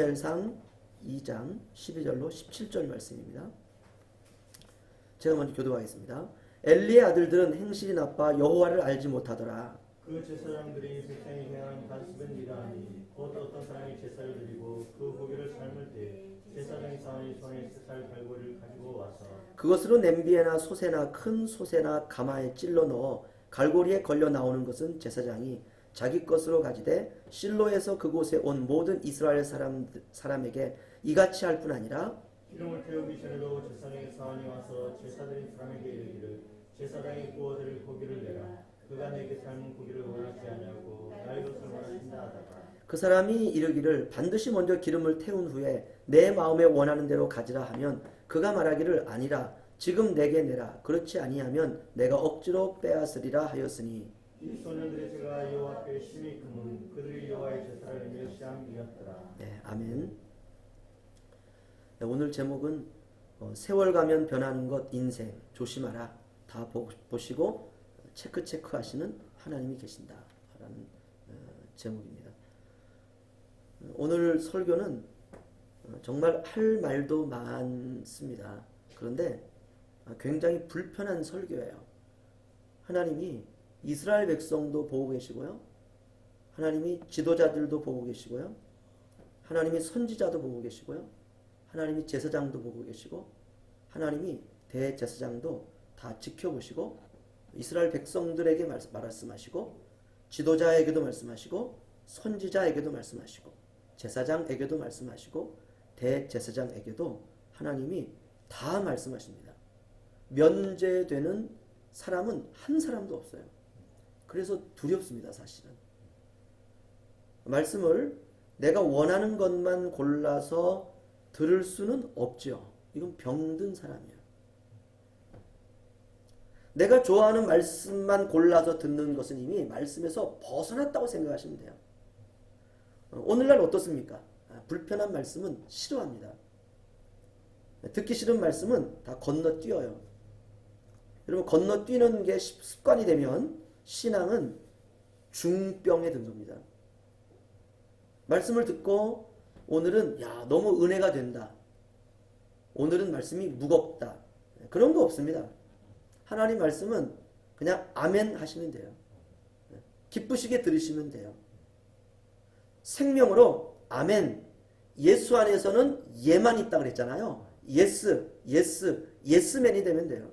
사무엘상 2장 12절로 17절 말씀입니다. 제가 먼저 교도하겠습니다. 엘리의 아들들은 행실이 나빠 여호와를 알지 못하더라. 그 제사장들이 세상에 행한 가시된 이러하니 곧 어떤 사람이 제사를 드리고 그 고기를 삶을 때 제사장이 사원이 손에 살 갈고리를 가지고 와서 그것으로 냄비에나 솥에나 큰 솥에나 가마에 찔러 넣어 갈고리에 걸려 나오는 것은 제사장이 자기 것으로 가지되 실로에서 그곳에 온 모든 이스라엘 사람에게 이같이 할 뿐 아니라 기름을 태우기 전에도 제사장의 사원이 와서 제사 드린 사람에게 이르기를 제사장이 구워드릴 고기를 내라. 그가 내게 삶은 고기를 원하지 아니하고 나의 것을 원하신다 하다가 그 사람이 이르기를 반드시 먼저 기름을 태운 후에 내 마음에 원하는 대로 가지라 하면 그가 말하기를 아니라 지금 내게 내라. 그렇지 아니하면 내가 억지로 빼앗으리라 하였으니 이 소년들의 죄가 여호와 앞에 심히 크면 그들이 여호와의 제사를 멸시함이었더라. 네, 아멘. 네, 오늘 제목은 세월 가면 변하는 것 인생 조심하라. 다 보시고 체크 하시는 하나님이 계신다 라는 제목입니다. 오늘 설교는 정말 할 말도 많습니다. 그런데 굉장히 불편한 설교예요. 하나님이 이스라엘 백성도 보고 계시고요. 하나님이 지도자들도 보고 계시고요. 하나님이 선지자도 보고 계시고요. 하나님이 제사장도 보고 계시고 하나님이 대제사장도 다 지켜보시고 이스라엘 백성들에게 말씀하시고 지도자에게도 말씀하시고 선지자에게도 말씀하시고 제사장에게도 말씀하시고 대제사장에게도 하나님이 다 말씀하십니다. 면제되는 사람은 한 사람도 없어요. 그래서 두렵습니다. 사실은 말씀을 내가 원하는 것만 골라서 들을 수는 없죠. 이건 병든 사람이에요. 내가 좋아하는 말씀만 골라서 듣는 것은 이미 말씀에서 벗어났다고 생각하시면 돼요. 오늘날 어떻습니까? 불편한 말씀은 싫어합니다. 듣기 싫은 말씀은 다 건너뛰어요. 여러분 건너뛰는 게 습관이 되면 신앙은 중병에 든 겁니다. 말씀을 듣고 오늘은 너무 은혜가 된다. 오늘은 말씀이 무겁다. 그런 거 없습니다. 하나님 말씀은 그냥 아멘 하시면 돼요. 기쁘시게 들으시면 돼요. 생명으로 아멘. 예수 안에서는 예만 있다 그랬잖아요. 예스맨이 되면 돼요.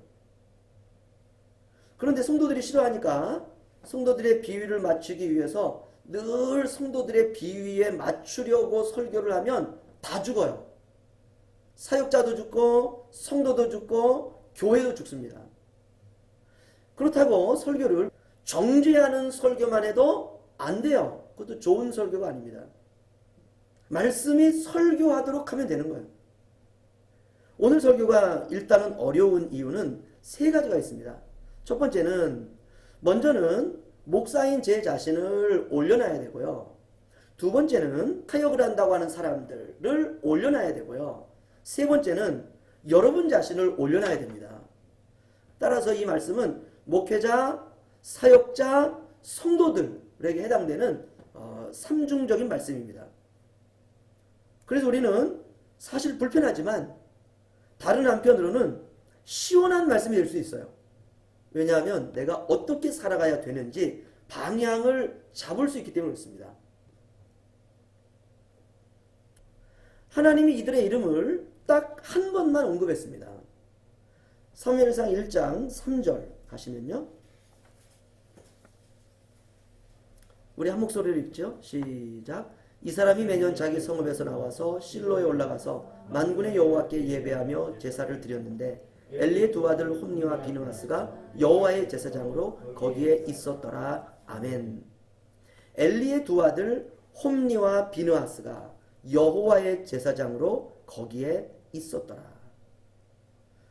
그런데 성도들이 싫어하니까 성도들의 비위를 맞추기 위해서 늘 성도들의 비위에 맞추려고 설교를 하면 다 죽어요. 사역자도 죽고 성도도 죽고 교회도 죽습니다. 그렇다고 설교를 정죄하는 설교만 해도 안 돼요. 그것도 좋은 설교가 아닙니다. 말씀이 설교하도록 하면 되는 거예요. 오늘 설교가 일단은 어려운 이유는 세 가지가 있습니다. 첫 번째는 먼저는 목사인 제 자신을 올려놔야 되고요. 두 번째는 타협을 한다고 하는 사람들을 올려놔야 되고요. 세 번째는 여러분 자신을 올려놔야 됩니다. 따라서 이 말씀은 목회자, 사역자, 성도들에게 해당되는 삼중적인 말씀입니다. 그래서 우리는 사실 불편하지만 다른 한편으로는 시원한 말씀이 될 수 있어요. 왜냐하면 내가 어떻게 살아가야 되는지 방향을 잡을 수 있기 때문에 그렇습니다. 하나님이 이들의 이름을 딱 한 번만 언급했습니다. 사무엘상 1장 3절 가시면요. 우리 한 목소리로 읽죠. 시작. 이 사람이 매년 자기 성읍에서 나와서 실로에 올라가서 만군의 여호와께 예배하며 제사를 드렸는데 엘리의 두 아들 홈니와 비느하스가 여호와의 제사장으로 거기에 있었더라. 아멘. 엘리의 두 아들 홈니와 비느하스가 여호와의 제사장으로 거기에 있었더라.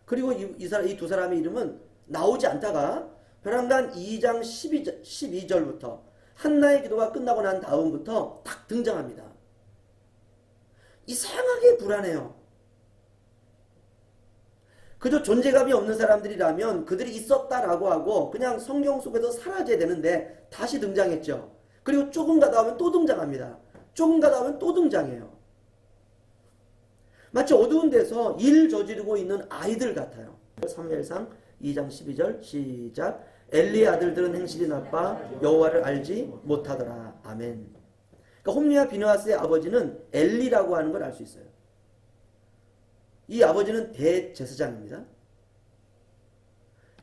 그리고 이 두 사람의 이름은 나오지 않다가 벼랑간 2장 12절부터 한나의 기도가 끝나고 난 다음부터 딱 등장합니다. 이상하게 불안해요. 그저 존재감이 없는 사람들이라면 그들이 있었다라고 하고 그냥 성경 속에서 사라져야 되는데 다시 등장했죠. 그리고 조금 가다 하면 또 등장합니다. 조금 가다 하면 또 등장해요. 마치 어두운 데서 일 저지르고 있는 아이들 같아요. 사무엘상 2장 12절 시작. 엘리의 아들들은 행실이 나빠 여호와를 알지 못하더라. 아멘. 그러니까 홈리와 비느하스의 아버지는 엘리라고 하는 걸 알 수 있어요. 이 아버지는 대제사장입니다.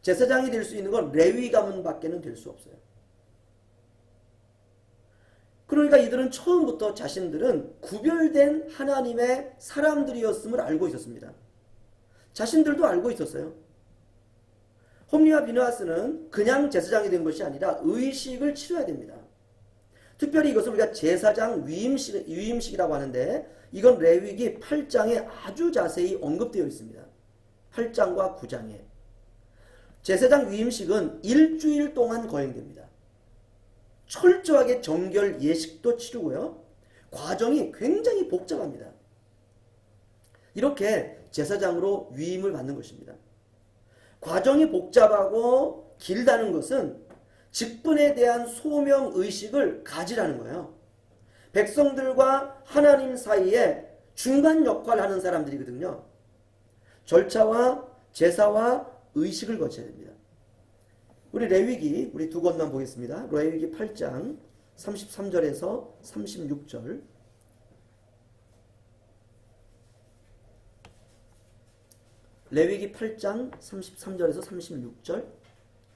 제사장이 될 수 있는 건 레위 가문밖에는 될 수 없어요. 그러니까 이들은 처음부터 자신들은 구별된 하나님의 사람들이었음을 알고 있었습니다. 자신들도 알고 있었어요. 홈리와 비느하스는 그냥 제사장이 된 것이 아니라 의식을 치러야 됩니다. 특별히 이것을 우리가 제사장 위임식이라고 하는데 이건 레위기 8장에 아주 자세히 언급되어 있습니다. 8장과 9장에. 제사장 위임식은 일주일 동안 거행됩니다. 철저하게 정결 예식도 치르고요. 과정이 굉장히 복잡합니다. 이렇게 제사장으로 위임을 받는 것입니다. 과정이 복잡하고 길다는 것은 직분에 대한 소명 의식을 가지라는 거예요. 백성들과 하나님 사이에 중간 역할을 하는 사람들이거든요. 절차와 제사와 의식을 거쳐야 됩니다. 우리 레위기 우리 두 권만 보겠습니다. 레위기 8장 33절에서 36절. 레위기 8장 33절에서 36절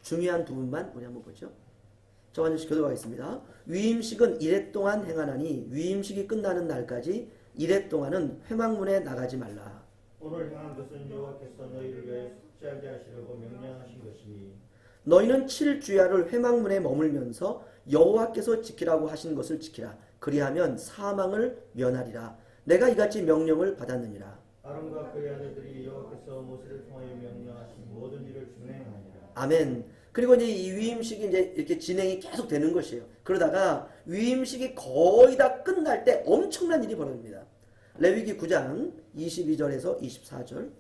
중요한 두 분만 우리 한번 보죠. 저 한절씩 교독하겠습니다. 위임식은 이래 동안 행하나니 위임식이 끝나는 날까지 이래 동안은 회막문에 나가지 말라. 오늘 행한 것은 여호와께서 너희를 위하여 속죄하게 하시려고 명령하신 것이니 너희는 7주야를 회막문에 머물면서 여호와께서 지키라고 하신 것을 지키라. 그리하면 사망을 면하리라. 내가 이같이 명령을 받았느니라. 아론과 그의 아들들이 여호와께서 모세를 통하여 명령하신 모든 일을 준행하니라. 아멘. 그리고 이제 이 위임식이 이제 이렇게 진행이 계속 되는 것이에요. 그러다가 위임식이 거의 다 끝날 때 엄청난 일이 벌어집니다. 레위기 9장 22절에서 24절.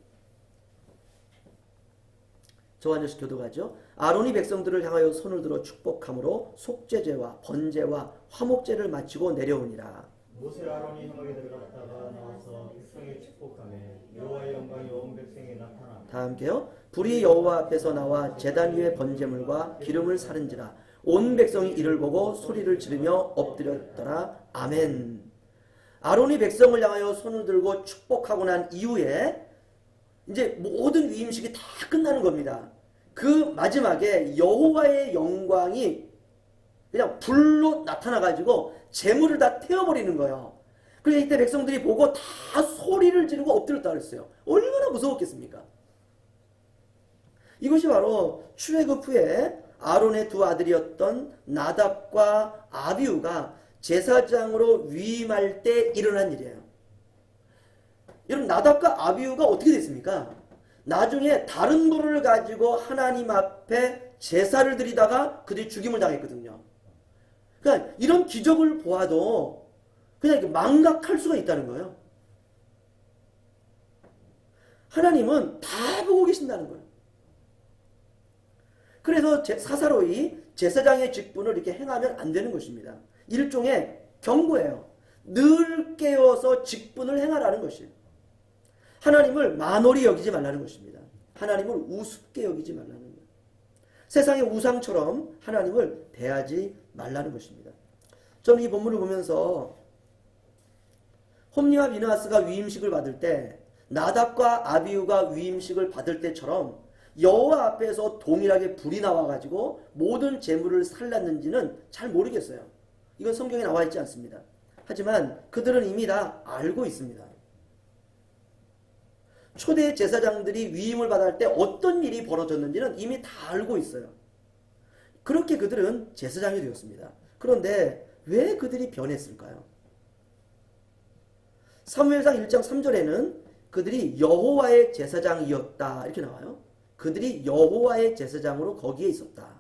저 한 절씩 교독하죠. 아론이 백성들을 향하여 손을 들어 축복함으로 속죄제와 번제와 화목제를 마치고 내려오니라. 모세 아론이 회막에 들어갔다가 나와서 백성의 축복하며 여호와의 영광이 온 백성에 나타나. 다 함께요. 불이 여호와 앞에서 나와 제단 위에 번제물과 기름을 사른지라. 온 백성이 이를 보고 소리를 지르며 엎드렸더라. 아멘. 아론이 백성을 향하여 손을 들고 축복하고 난 이후에 이제 모든 위임식이 다 끝나는 겁니다. 그 마지막에 여호와의 영광이 그냥 불로 나타나가지고 재물을 다 태워버리는 거예요. 그래서 이때 백성들이 보고 다 소리를 지르고 엎드렸다 그랬어요. 얼마나 무서웠겠습니까? 이것이 바로 출애굽 후에 아론의 두 아들이었던 나답과 아비후가 제사장으로 위임할 때 일어난 일이에요. 여러분, 나답과 아비후가 어떻게 됐습니까? 나중에 다른 불을 가지고 하나님 앞에 제사를 드리다가 그들이 죽임을 당했거든요. 그러니까 이런 기적을 보아도 그냥 이렇게 망각할 수가 있다는 거예요. 하나님은 다 보고 계신다는 거예요. 그래서 사사로이 제사장의 직분을 이렇게 행하면 안 되는 것입니다. 일종의 경고예요. 늘 깨어서 직분을 행하라는 것이에요. 하나님을 만홀히 여기지 말라는 것입니다. 하나님을 우습게 여기지 말라는 거예요. 세상의 우상처럼 하나님을 대하지 말라는 것입니다. 저는 이 본문을 보면서 홈리와 비느하스가 위임식을 받을 때 나답과 아비후가 위임식을 받을 때처럼 여호와 앞에서 동일하게 불이 나와가지고 모든 재물을 살랐는지는 잘 모르겠어요. 이건 성경에 나와 있지 않습니다. 하지만 그들은 이미 다 알고 있습니다. 초대 제사장들이 위임을 받을 때 어떤 일이 벌어졌는지는 이미 다 알고 있어요. 그렇게 그들은 제사장이 되었습니다. 그런데 왜 그들이 변했을까요? 사무엘상 1장 3절에는 그들이 여호와의 제사장이었다 이렇게 나와요. 그들이 여호와의 제사장으로 거기에 있었다.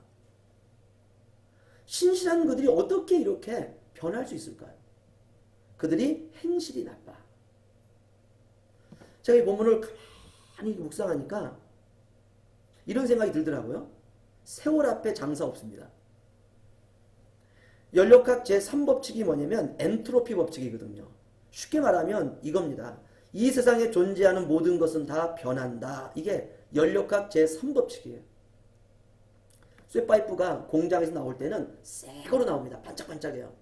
신실한 그들이 어떻게 이렇게 변할 수 있을까요? 그들이 행실이 나빠. 제가 이 본문을 가만히 묵상하니까 이런 생각이 들더라고요. 세월 앞에 장사 없습니다. 연력학 제3법칙이 뭐냐면 엔트로피 법칙이거든요. 쉽게 말하면 이겁니다. 이 세상에 존재하는 모든 것은 다 변한다. 이게 연력학 제3법칙이에요. 쇠파이프가 공장에서 나올 때는 새 거로 나옵니다. 반짝반짝해요.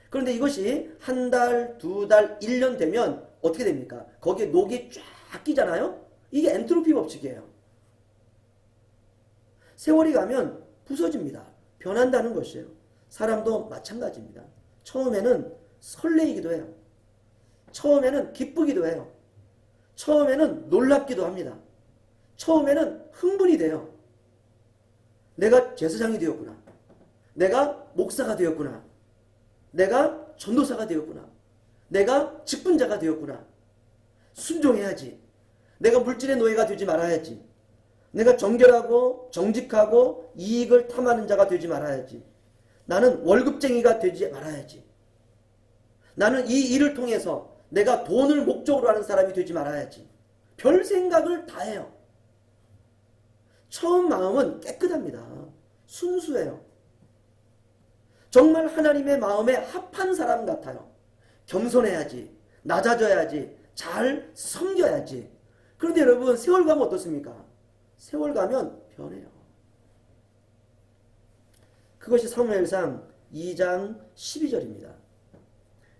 그런데 이것이 한 달, 두 달, 1년 되면 어떻게 됩니까? 거기에 녹이 쫙 끼잖아요? 이게 엔트로피 법칙이에요. 세월이 가면 부서집니다. 변한다는 것이에요. 사람도 마찬가지입니다. 처음에는 설레이기도 해요. 처음에는 기쁘기도 해요. 처음에는 놀랍기도 합니다. 처음에는 흥분이 돼요. 내가 제사장이 되었구나. 내가 목사가 되었구나. 내가 전도사가 되었구나. 내가 직분자가 되었구나. 순종해야지. 내가 물질의 노예가 되지 말아야지. 내가 정결하고 정직하고 이익을 탐하는 자가 되지 말아야지. 나는 월급쟁이가 되지 말아야지. 나는 이 일을 통해서 내가 돈을 목적으로 하는 사람이 되지 말아야지. 별 생각을 다 해요. 처음 마음은 깨끗합니다. 순수해요. 정말 하나님의 마음에 합한 사람 같아요. 겸손해야지. 낮아져야지. 잘 섬겨야지. 그런데 여러분 세월 가면 어떻습니까? 세월 가면 변해요. 그것이 사무엘상 2장 12절입니다.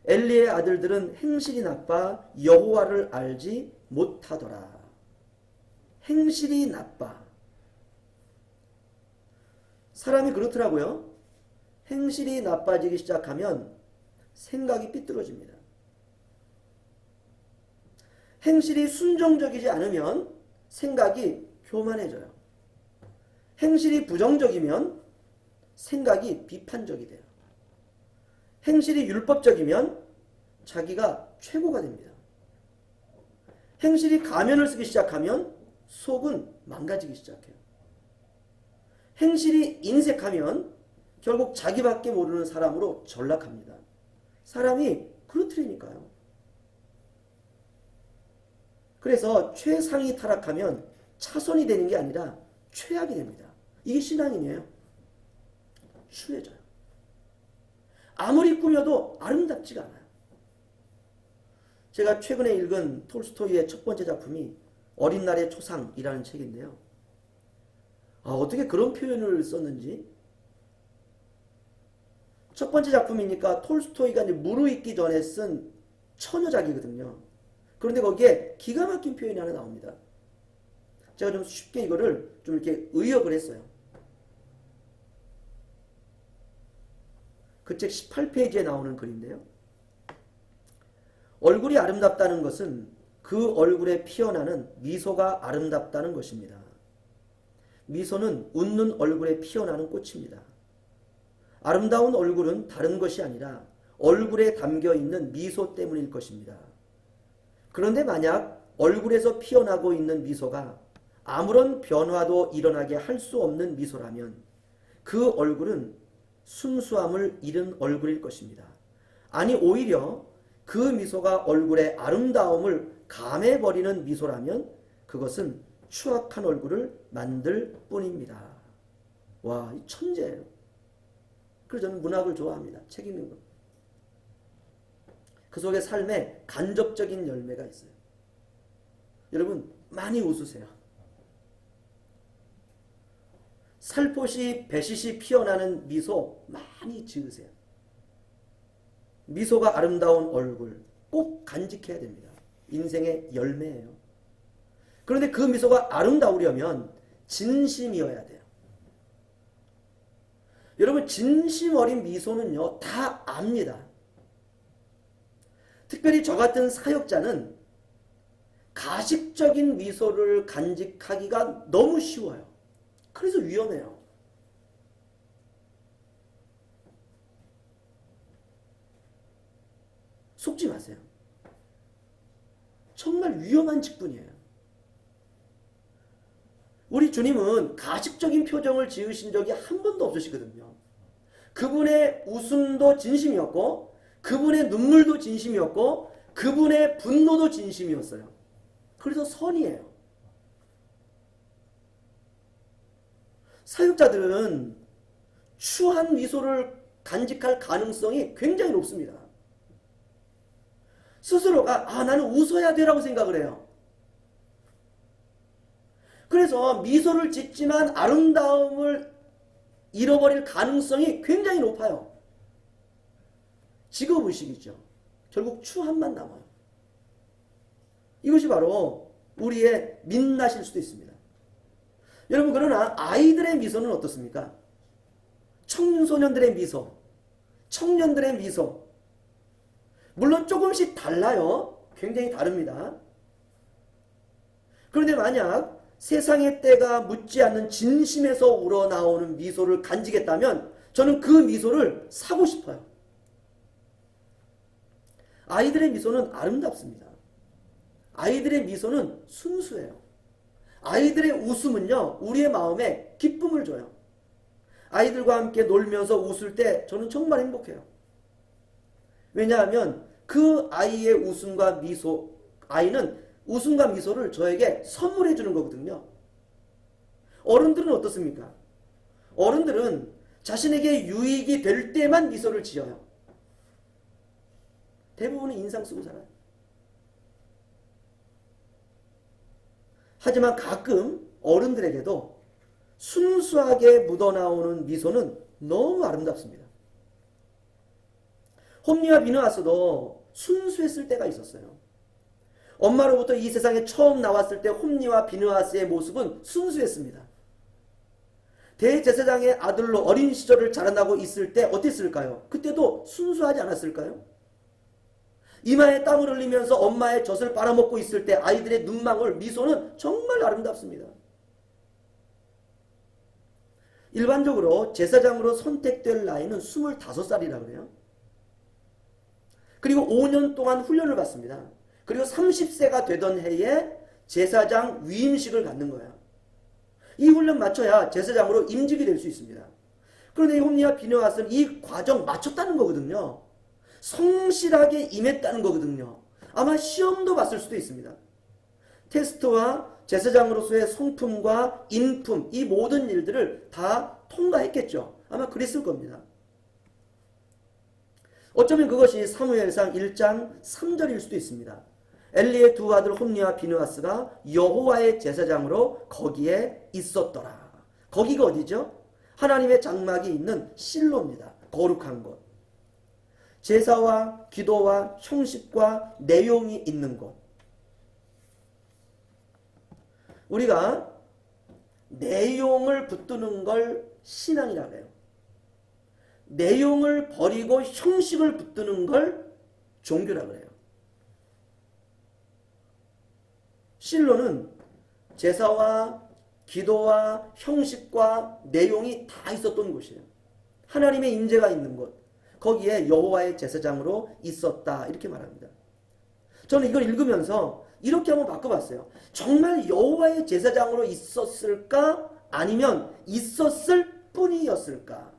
엘리의 아들들은 행실이 나빠 여호와를 알지 못하더라. 행실이 나빠. 사람이 그렇더라고요. 행실이 나빠지기 시작하면 생각이 삐뚤어집니다. 행실이 순종적이지 않으면 생각이 교만해져요. 행실이 부정적이면 생각이 비판적이 돼요. 행실이 율법적이면 자기가 최고가 됩니다. 행실이 가면을 쓰기 시작하면 속은 망가지기 시작해요. 행실이 인색하면 결국 자기밖에 모르는 사람으로 전락합니다. 사람이 그렇더라니까요. 그래서 최상이 타락하면 차선이 되는 게 아니라 최악이 됩니다. 이게 신앙이에요. 추해져요. 아무리 꾸며도 아름답지가 않아요. 제가 최근에 읽은 톨스토이의 첫 번째 작품이 어린 날의 초상이라는 책인데요. 어떻게 그런 표현을 썼는지. 첫 번째 작품이니까 톨스토이가 이제 무르익기 전에 쓴 처녀작이거든요. 그런데 거기에 기가 막힌 표현이 하나 나옵니다. 제가 좀 쉽게 이거를 좀 이렇게 의역을 했어요. 그 책 18페이지에 나오는 글인데요. 얼굴이 아름답다는 것은 그 얼굴에 피어나는 미소가 아름답다는 것입니다. 미소는 웃는 얼굴에 피어나는 꽃입니다. 아름다운 얼굴은 다른 것이 아니라 얼굴에 담겨있는 미소 때문일 것입니다. 그런데 만약 얼굴에서 피어나고 있는 미소가 아무런 변화도 일어나게 할 수 없는 미소라면 그 얼굴은 순수함을 잃은 얼굴일 것입니다. 아니 오히려 그 미소가 얼굴의 아름다움을 감해버리는 미소라면 그것은 추악한 얼굴을 만들 뿐입니다. 와, 이 천재예요. 그래서 저는 문학을 좋아합니다. 책 읽는 거. 그 속에 삶에 간접적인 열매가 있어요. 여러분 많이 웃으세요. 살포시 배싯이 피어나는 미소 많이 지으세요. 미소가 아름다운 얼굴 꼭 간직해야 됩니다. 인생의 열매예요. 그런데 그 미소가 아름다우려면 진심이어야 돼요. 여러분 진심 어린 미소는요 다 압니다. 특별히 저 같은 사역자는 가식적인 미소를 간직하기가 너무 쉬워요. 그래서 위험해요. 속지 마세요. 정말 위험한 직분이에요. 우리 주님은 가식적인 표정을 지으신 적이 한 번도 없으시거든요. 그분의 웃음도 진심이었고 그분의 눈물도 진심이었고 그분의 분노도 진심이었어요. 그래서 선이에요. 사역자들은 추한 미소를 간직할 가능성이 굉장히 높습니다. 스스로가 나는 웃어야 돼라고 생각을 해요. 그래서 미소를 짓지만 아름다움을 잃어버릴 가능성이 굉장히 높아요. 직업의식이죠. 결국 추함만 남아요. 이것이 바로 우리의 민낯일 수도 있습니다. 여러분, 그러나 아이들의 미소는 어떻습니까? 청소년들의 미소, 청년들의 미소, 물론 조금씩 달라요. 굉장히 다릅니다. 그런데 만약 세상의 때가 묻지 않는 진심에서 우러나오는 미소를 간직했다면 저는 그 미소를 사고 싶어요. 아이들의 미소는 아름답습니다. 아이들의 미소는 순수해요. 아이들의 웃음은요, 우리의 마음에 기쁨을 줘요. 아이들과 함께 놀면서 웃을 때 저는 정말 행복해요. 왜냐하면 그 아이의 웃음과 미소, 아이는 웃음과 미소를 저에게 선물해 주는 거거든요. 어른들은 어떻습니까? 어른들은 자신에게 유익이 될 때만 미소를 지어요. 대부분은 인상 쓰고 살아요. 하지만 가끔 어른들에게도 순수하게 묻어나오는 미소는 너무 아름답습니다. 홈리와 비느하스도 순수했을 때가 있었어요. 엄마로부터 이 세상에 처음 나왔을 때 홈리와 비느하스의 모습은 순수했습니다. 대제사장의 아들로 어린 시절을 자라나고 있을 때 어땠을까요? 그때도 순수하지 않았을까요? 이마에 땀을 흘리면서 엄마의 젖을 빨아먹고 있을 때 아이들의 눈망울, 미소는 정말 아름답습니다. 일반적으로 제사장으로 선택될 나이는 25살이라고 해요. 그리고 5년 동안 훈련을 받습니다. 그리고 30세가 되던 해에 제사장 위임식을 갖는 거예요. 이 훈련 마쳐야 제사장으로 임직이 될 수 있습니다. 그런데 홈리와 비느하스는 이 과정 마쳤다는 거거든요. 성실하게 임했다는 거거든요. 아마 시험도 봤을 수도 있습니다. 테스트와 제사장으로서의 성품과 인품, 이 모든 일들을 다 통과했겠죠. 아마 그랬을 겁니다. 어쩌면 그것이 사무엘상 1장 3절일 수도 있습니다. 엘리의 두 아들 홈리와 비느하스가 여호와의 제사장으로 거기에 있었더라. 거기가 어디죠? 하나님의 장막이 있는 실로입니다. 거룩한 곳. 제사와 기도와 형식과 내용이 있는 곳. 우리가 내용을 붙드는 걸 신앙이라고 해요. 내용을 버리고 형식을 붙드는 걸 종교라고 해요. 실로는 제사와 기도와 형식과 내용이 다 있었던 곳이에요. 하나님의 임재가 있는 곳. 거기에 여호와의 제사장으로 있었다. 이렇게 말합니다. 저는 이걸 읽으면서 이렇게 한번 바꿔봤어요. 정말 여호와의 제사장으로 있었을까? 아니면 있었을 뿐이었을까?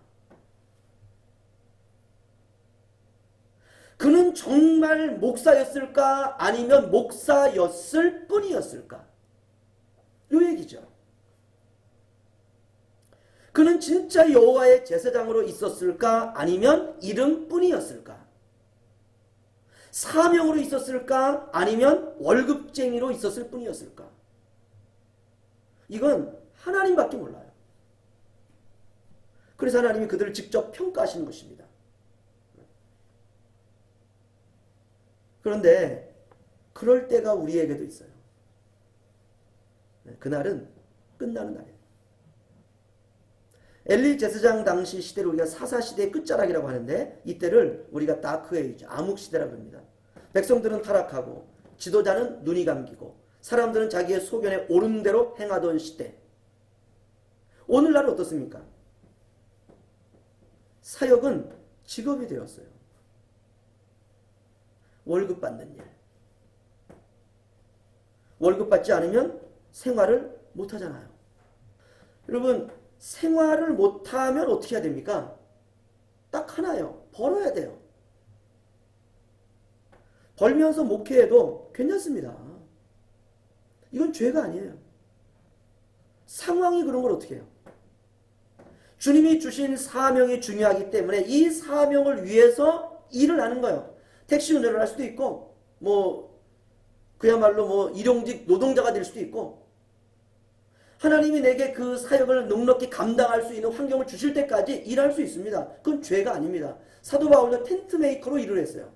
그는 정말 목사였을까? 아니면 목사였을 뿐이었을까? 이 얘기죠. 그는 진짜 여호와의 제사장으로 있었을까? 아니면 이름뿐이었을까? 사명으로 있었을까? 아니면 월급쟁이로 있었을 뿐이었을까? 이건 하나님밖에 몰라요. 그래서 하나님이 그들을 직접 평가하시는 것입니다. 그런데 그럴 때가 우리에게도 있어요. 그날은 끝나는 날이에요. 엘리 제사장 당시 시대를 우리가 사사시대의 끝자락이라고 하는데 이때를 우리가 다크에이지, 암흑시대라고 합니다. 백성들은 타락하고 지도자는 눈이 감기고 사람들은 자기의 소견에 옳은 대로 행하던 시대. 오늘날은 어떻습니까? 사역은 직업이 되었어요. 월급 받는 일. 월급 받지 않으면 생활을 못하잖아요. 여러분, 생활을 못하면 어떻게 해야 됩니까? 딱 하나요. 벌어야 돼요. 벌면서 목회해도 괜찮습니다. 이건 죄가 아니에요. 상황이 그런 걸 어떻게 해요? 주님이 주신 사명이 중요하기 때문에 이 사명을 위해서 일을 하는 거예요. 택시 운전을 할 수도 있고 그야말로 일용직 노동자가 될 수도 있고, 하나님이 내게 그 사역을 넉넉히 감당할 수 있는 환경을 주실 때까지 일할 수 있습니다. 그건 죄가 아닙니다. 사도 바울도 텐트 메이커로 일을 했어요.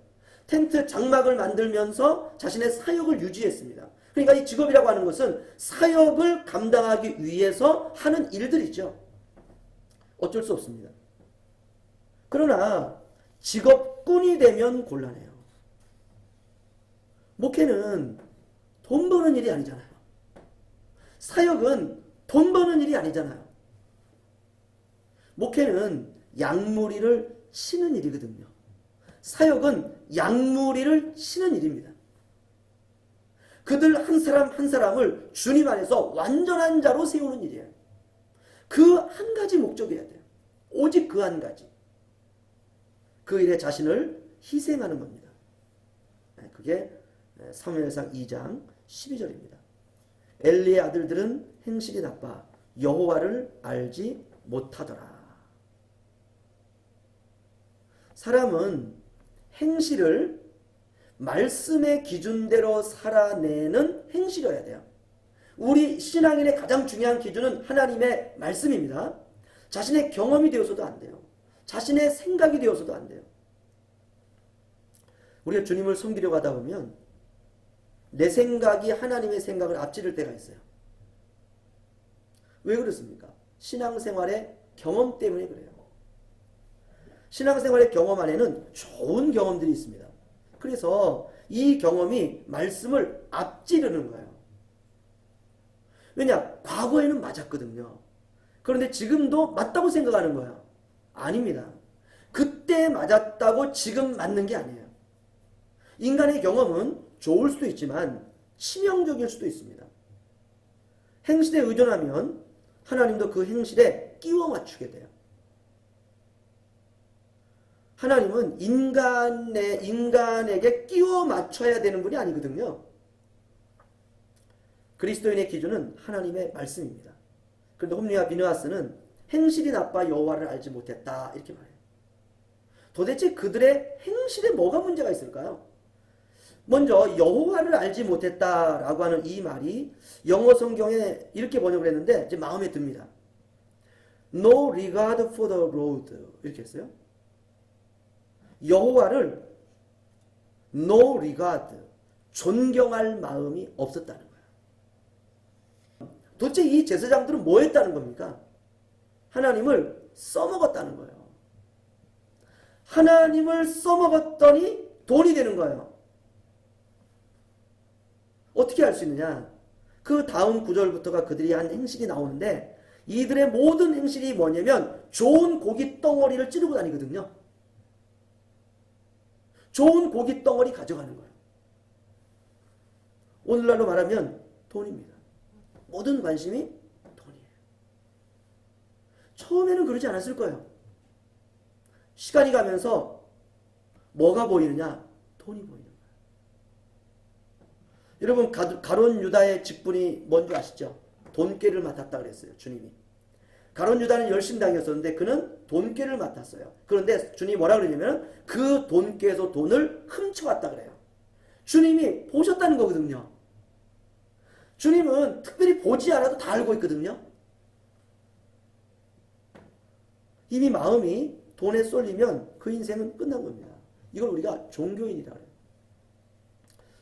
텐트 장막을 만들면서 자신의 사역을 유지했습니다. 그러니까 이 직업이라고 하는 것은 사역을 감당하기 위해서 하는 일들이죠. 어쩔 수 없습니다. 그러나 직업꾼이 되면 곤란해요. 목회는 돈 버는 일이 아니잖아요. 사역은 돈 버는 일이 아니잖아요. 목회는 양무리를 치는 일이거든요. 사역은 양무리를 치는 일입니다. 그들 한 사람 한 사람을 주님 안에서 완전한 자로 세우는 일이에요. 그 한 가지 목적이어야 돼요. 오직 그 한 가지. 그 일에 자신을 희생하는 겁니다. 그게 사무엘상 2장 12절입니다. 엘리의 아들들은 행실이 나빠 여호와를 알지 못하더라. 사람은 행실을 말씀의 기준대로 살아내는 행실이어야 돼요. 우리 신앙인의 가장 중요한 기준은 하나님의 말씀입니다. 자신의 경험이 되어서도 안 돼요. 자신의 생각이 되어서도 안 돼요. 우리가 주님을 섬기려고 하다 보면 내 생각이 하나님의 생각을 앞지를 때가 있어요. 왜 그렇습니까? 신앙생활의 경험 때문에 그래요. 신앙생활의 경험 안에는 좋은 경험들이 있습니다. 그래서 이 경험이 말씀을 앞지르는 거예요. 왜냐? 과거에는 맞았거든요. 그런데 지금도 맞다고 생각하는 거예요. 아닙니다. 그때 맞았다고 지금 맞는 게 아니에요. 인간의 경험은 좋을 수도 있지만 치명적일 수도 있습니다. 행실에 의존하면 하나님도 그 행실에 끼워 맞추게 돼요. 하나님은 인간에게 끼워 맞춰야 되는 분이 아니거든요. 그리스도인의 기준은 하나님의 말씀입니다. 그런데 홈리와 비느하스는 행실이 나빠 여호와를 알지 못했다 이렇게 말해요. 도대체 그들의 행실에 뭐가 문제가 있을까요? 먼저 여호와를 알지 못했다라고 하는 이 말이 영어 성경에 이렇게 번역을 했는데 제 마음에 듭니다. No regard for the Lord 이렇게 했어요. 여호와를 no regard 존경할 마음이 없었다는 거예요. 도대체 이 제사장들은 뭐 했다는 겁니까? 하나님을 써먹었다는 거예요. 하나님을 써먹었더니 돈이 되는 거예요. 어떻게 알 수 있느냐? 그 다음 구절부터가 그들이 한 행실이 나오는데 이들의 모든 행실이 뭐냐면 좋은 고기 덩어리를 찌르고 다니거든요. 좋은 고기 덩어리 가져가는 거예요. 오늘날로 말하면 돈입니다. 모든 관심이 돈이에요. 처음에는 그러지 않았을 거예요. 시간이 가면서 뭐가 보이느냐? 돈이 보이는 거예요. 여러분 가룟 유다의 직분이 뭔지 아시죠? 돈꾀를 맡았다 그랬어요. 주님이. 가룟 유다는 열심당이었었는데 그는 돈꾀를 맡았어요. 그런데 주님이 뭐라 그러냐면 그 돈꾀에서 돈을 훔쳐왔다 그래요. 주님이 보셨다는 거거든요. 주님은 특별히 보지 않아도 다 알고 있거든요. 이미 마음이 돈에 쏠리면 그 인생은 끝난 겁니다. 이걸 우리가 종교인이라 그래요.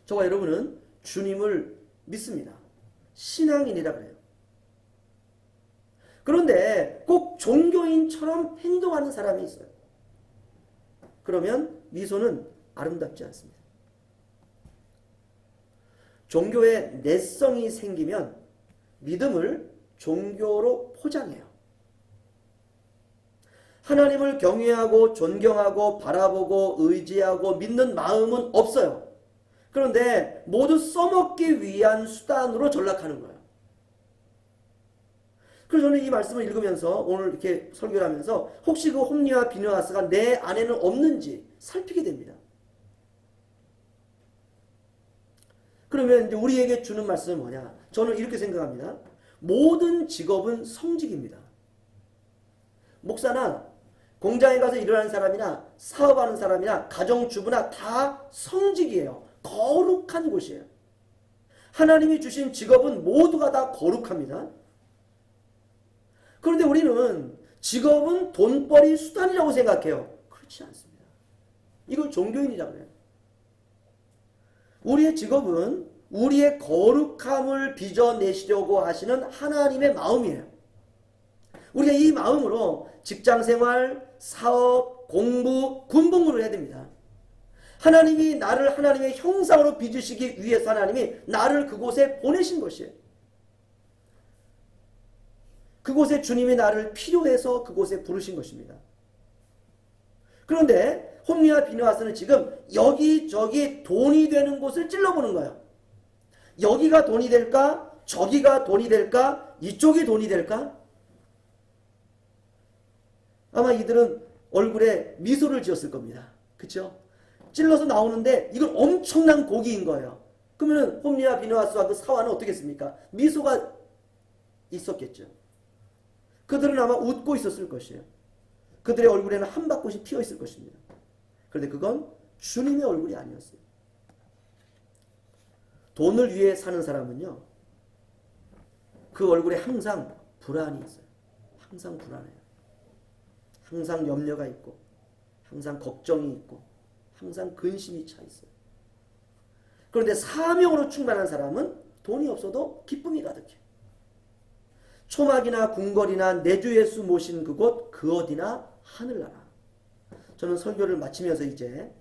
저와 여러분은 주님을 믿습니다. 신앙인이라 그래요. 그런데 꼭 종교인처럼 행동하는 사람이 있어요. 그러면 미소는 아름답지 않습니다. 종교에 내성이 생기면 믿음을 종교로 포장해요. 하나님을 경외하고 존경하고 바라보고 의지하고 믿는 마음은 없어요. 그런데 모두 써먹기 위한 수단으로 전락하는 거예요. 그래서 저는 이 말씀을 읽으면서 오늘 이렇게 설교를 하면서 혹시 그 홈리와 비느하스가 내 안에는 없는지 살피게 됩니다. 그러면 이제 우리에게 주는 말씀은 뭐냐? 저는 이렇게 생각합니다. 모든 직업은 성직입니다. 목사나 공장에 가서 일하는 사람이나 사업하는 사람이나 가정주부나 다 성직이에요. 거룩한 곳이에요. 하나님이 주신 직업은 모두가 다 거룩합니다. 그런데 우리는 직업은 돈벌이 수단이라고 생각해요. 그렇지 않습니다. 이걸 종교인이라고 해요. 우리의 직업은 우리의 거룩함을 빚어내시려고 하시는 하나님의 마음이에요. 우리가 이 마음으로 직장생활, 사업, 공부, 군복무를 해야 됩니다. 하나님이 나를 하나님의 형상으로 빚으시기 위해서 하나님이 나를 그곳에 보내신 것이에요. 그곳에 주님이 나를 필요해서 그곳에 부르신 것입니다. 그런데 홈리와 비느하스는 지금 여기저기 돈이 되는 곳을 찔러보는 거예요. 여기가 돈이 될까? 저기가 돈이 될까? 이쪽이 돈이 될까? 아마 이들은 얼굴에 미소를 지었을 겁니다. 그렇죠? 찔러서 나오는데 이건 엄청난 고기인 거예요. 그러면 홈리와 비느하스와 그 사화는 어떻게 했습니까? 미소가 있었겠죠. 그들은 아마 웃고 있었을 것이에요. 그들의 얼굴에는 한밭꽃이 피어 있을 것입니다. 그런데 그건 주님의 얼굴이 아니었어요. 돈을 위해 사는 사람은요, 그 얼굴에 항상 불안이 있어요. 항상 불안해요. 항상 염려가 있고, 항상 걱정이 있고, 항상 근심이 차 있어요. 그런데 사명으로 충만한 사람은 돈이 없어도 기쁨이 가득해요. 초막이나 궁궐이나 내주 예수 모신 그곳 그 어디나 하늘나라. 저는 설교를 마치면서 이제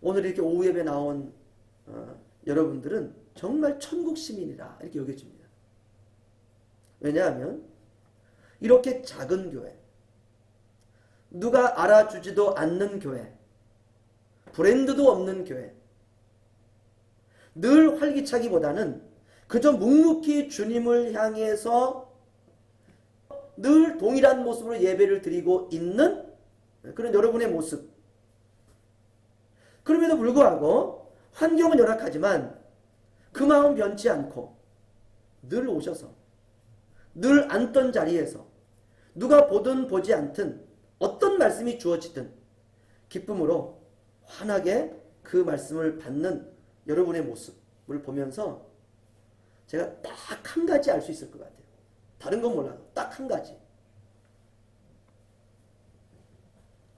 오늘 이렇게 오후 예배 나온 여러분들은 정말 천국 시민이라 이렇게 여겨집니다. 왜냐하면 이렇게 작은 교회, 누가 알아주지도 않는 교회, 브랜드도 없는 교회, 늘 활기차기보다는 그저 묵묵히 주님을 향해서 늘 동일한 모습으로 예배를 드리고 있는 그런 여러분의 모습. 그럼에도 불구하고 환경은 열악하지만 그 마음 변치 않고 늘 오셔서 늘 앉던 자리에서 누가 보든 보지 않든 어떤 말씀이 주어지든 기쁨으로 환하게 그 말씀을 받는 여러분의 모습을 보면서 제가 딱 한 가지 알 수 있을 것 같아요. 다른 건 몰라도 딱 한 가지.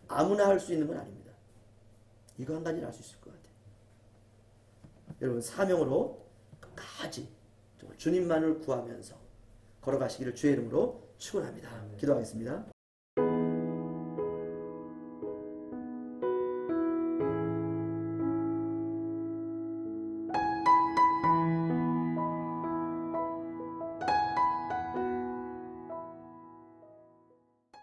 아무나 할 수 있는 건 아닙니다. 이거 한 가지는 알 수 있을 것 같아요. 여러분 사명으로 끝까지 정말 주님만을 구하면서 걸어가시기를 주의 이름으로 축원합니다. 기도하겠습니다.